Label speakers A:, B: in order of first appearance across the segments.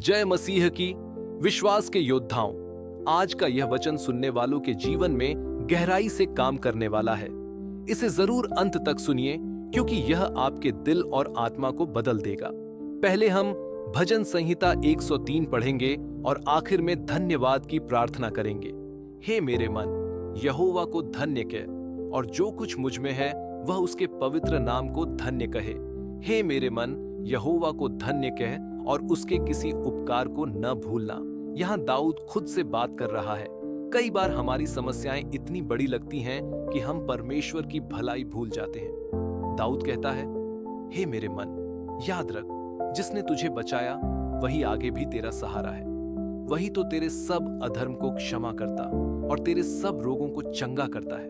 A: जय मसीह की। विश्वास के योद्धाओं, आज का यह वचन सुनने वालों के जीवन में गहराई से काम करने वाला है। इसे जरूर अंत तक सुनिए, क्योंकि यह आपके दिल और आत्मा को बदल देगा। पहले हम भजन संहिता 103 पढ़ेंगे और आखिर में धन्यवाद की प्रार्थना करेंगे। हे मेरे मन, यहोवा को धन्य कह, और जो कुछ मुझ में है वह उसके पवित्र नाम को धन्य कहे। हे मेरे मन, यहोवा को धन्य कह और उसके किसी उपकार को न भूलना। यहाँ दाऊद खुद से बात कर रहा है। कई बार हमारी समस्याएं इतनी बड़ी लगती हैं कि हम परमेश्वर की भलाई भूल जाते हैं। दाऊद कहता है, हे मेरे मन, याद रख, जिसने तुझे बचाया वही आगे भी तेरा सहारा है। वही तो तेरे सब अधर्म को क्षमा करता और तेरे सब रोगों को चंगा करता है।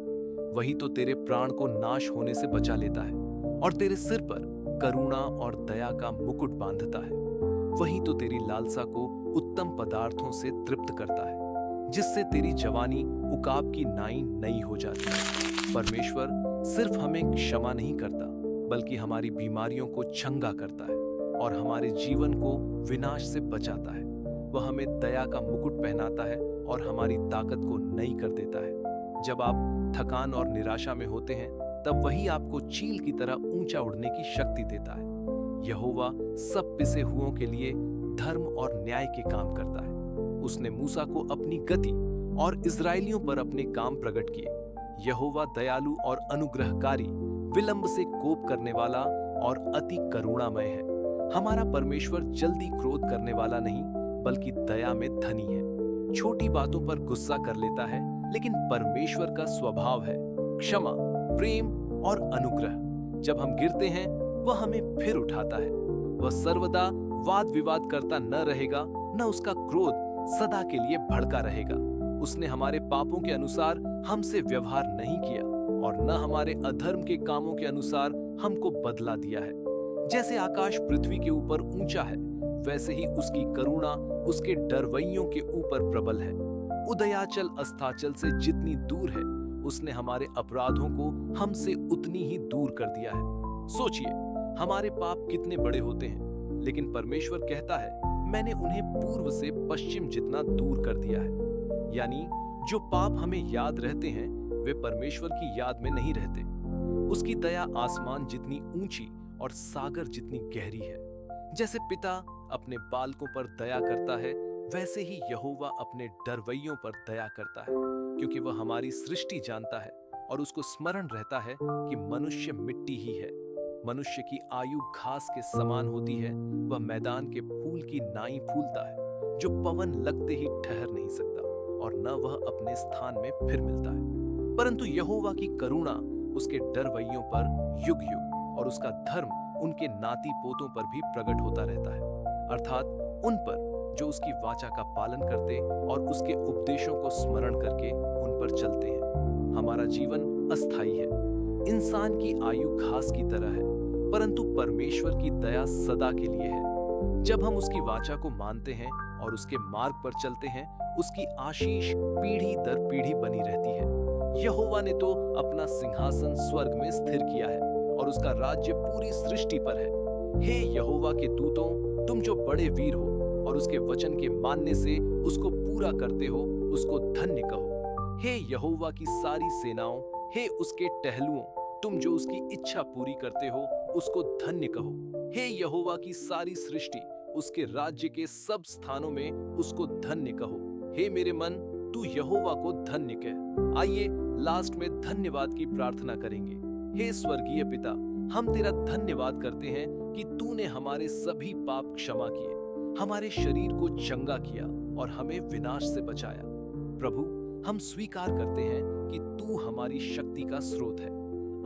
A: वही तो तेरे प्राण को नाश होने से बचा लेता है और तेरे सिर पर करुणा और दया का मुकुट बांधता है। वही तो तेरी लालसा को उत्तम पदार्थों से तृप्त करता है, जिससे तेरी जवानी उकाब की नाई नई हो जाती है। परमेश्वर सिर्फ हमें क्षमा नहीं करता, बल्कि हमारी बीमारियों को चंगा करता है और हमारे जीवन को विनाश से बचाता है। वह हमें दया का मुकुट पहनाता है और हमारी ताकत को नई कर देता है। जब आप थकान और निराशा में होते हैं, तब वही आपको चील की तरह ऊंचा उड़ने की शक्ति देता है। यहोवा सब पिसे हुओं के लिए धर्म और न्याय के काम करता है। उसने मूसा को अपनी गति और इस्राएलियों पर अपने काम प्रकट किए। यहोवा दयालु और अनुग्रहकारी, विलंब से कोप करने वाला और अति करुणामय है। हमारा परमेश्वर जल्दी क्रोध करने वाला नहीं, बल्कि दया में धनी है। छोटी बातों पर गुस्सा कर लेता है, लेकिन परमेश्वर का स्वभाव है क्षमा, प्रेम और अनुग्रह। जब हम गिरते हैं, वह हमें फिर उठाता है। वह सर्वदा वाद विवाद करता न रहेगा, न उसका क्रोध सदा के लिए भड़का रहेगा। उसने हमारे पापों के अनुसार हमसे व्यवहार नहीं किया और न हमारे अधर्म के कामों के अनुसार हमको बदला दिया है। जैसे आकाश पृथ्वी के ऊपर ऊंचा है, वैसे ही उसकी करुणा उसके डरवैयों के ऊपर प्रबल है। उदयाचल अस्ताचल से जितनी दूर है, उसने हमारे अपराधों को हमसे उतनी ही दूर कर दिया है। सोचिए, हमारे पाप कितने बड़े होते हैं, लेकिन परमेश्वर कहता है, मैंने उन्हें पूर्व से पश्चिम जितना दूर कर दिया है। यानी जो पाप हमें याद रहते हैं, वे परमेश्वर की याद में नहीं रहते। उसकी दया आसमान जितनी ऊंची और सागर जितनी गहरी है। जैसे पिता अपने बालकों पर दया करता है, वैसे ही यहोवा अपने डरवैयों पर दया करता है, क्योंकि वह हमारी सृष्टि जानता है और उसको स्मरण रहता है कि मनुष्य मिट्टी ही है। मनुष्य की आयु घास के समान होती है। वह मैदान के फूल की नाई फूलता है, जो पवन लगते ही ठहर नहीं सकता और न वह अपने स्थान में फिर मिलता है। परंतु यहोवा की करुणा उसके डरवैयों पर युग युग और उसका धर्म उनके नाती पोतों पर भी प्रकट होता रहता है, अर्थात उन पर जो उसकी वाचा का पालन करते और उसके उपदेशों को स्मरण करके उन पर चलते हैं। हमारा जीवन अस्थायी है। इंसान की आयु घास की तरह है, परंतु परमेश्वर की दया सदा के लिए है। जब हम उसकी वाचा को मानते हैं और उसके मार्ग पर चलते हैं, उसकी आशीष पीढ़ी दर पीढ़ी बनी रहती है। यहोवा ने तो अपना सिंहासन स्वर्ग में स्थिर किया है और उसका राज्य पूरी सृष्टि पर है। हे यहोवा के दूतों, तुम जो बड़े वीर हो और उसके वचन के मानने से उसको पूरा करते हो, उसको धन्य कहो। हे यहोवा की सारी सेनाओं, हे उसके टहलुओं, तुम जो उसकी इच्छा पूरी करते हो, उसको धन्य कहो। हे यहोवा की सारी सृष्टि, उसके राज्य के सब स्थानों में उसको धन्य कहो। हे मेरे मन, तू यहोवा को धन्य कह। आइए लास्ट में धन्यवाद की प्रार्थना करेंगे। हे स्वर्गीय पिता, हम तेरा धन्यवाद करते हैं कि तूने हमारे सभी पाप क्षमा किए, हमारे शरीर को चंगा किया और हमें विनाश से बचाया। प्रभु, हम स्वीकार करते हैं कि तू हमारी शक्ति का स्रोत है।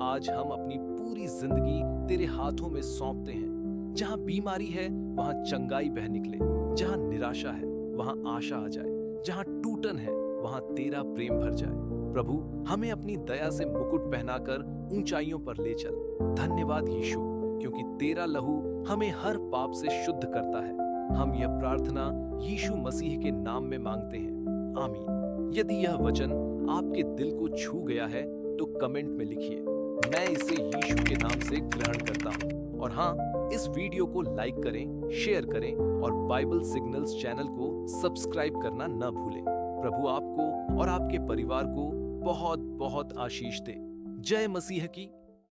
A: आज हम अपनी पूरी जिंदगी तेरे हाथों में सौंपते हैं। जहां बीमारी है, वहां चंगाई बह निकले। जहां निराशा है, वहां आशा आ जाए। जहां टूटन है, वहां तेरा प्रेम भर जाए। प्रभु, हमें अपनी दया से मुकुट पहनाकर ऊंचाइयों पर ले चल। धन्यवाद यीशु, क्योंकि तेरा लहू हमें हर पाप से शुद्ध करता है। हम यह प्रार्थना यीशु मसीह के नाम में मांगते हैं, आमीन। यदि यह वचन आपके दिल को छू गया है, तो कमेंट में लिखिए, मैं इसे यीशु के नाम से ग्रहण करता हूँ। और हाँ, इस वीडियो को लाइक करें, शेयर करें और बाइबल सिग्नल्स चैनल को सब्सक्राइब करना न भूलें। प्रभु आपको और आपके परिवार को बहुत बहुत आशीष दे। जय मसीह की।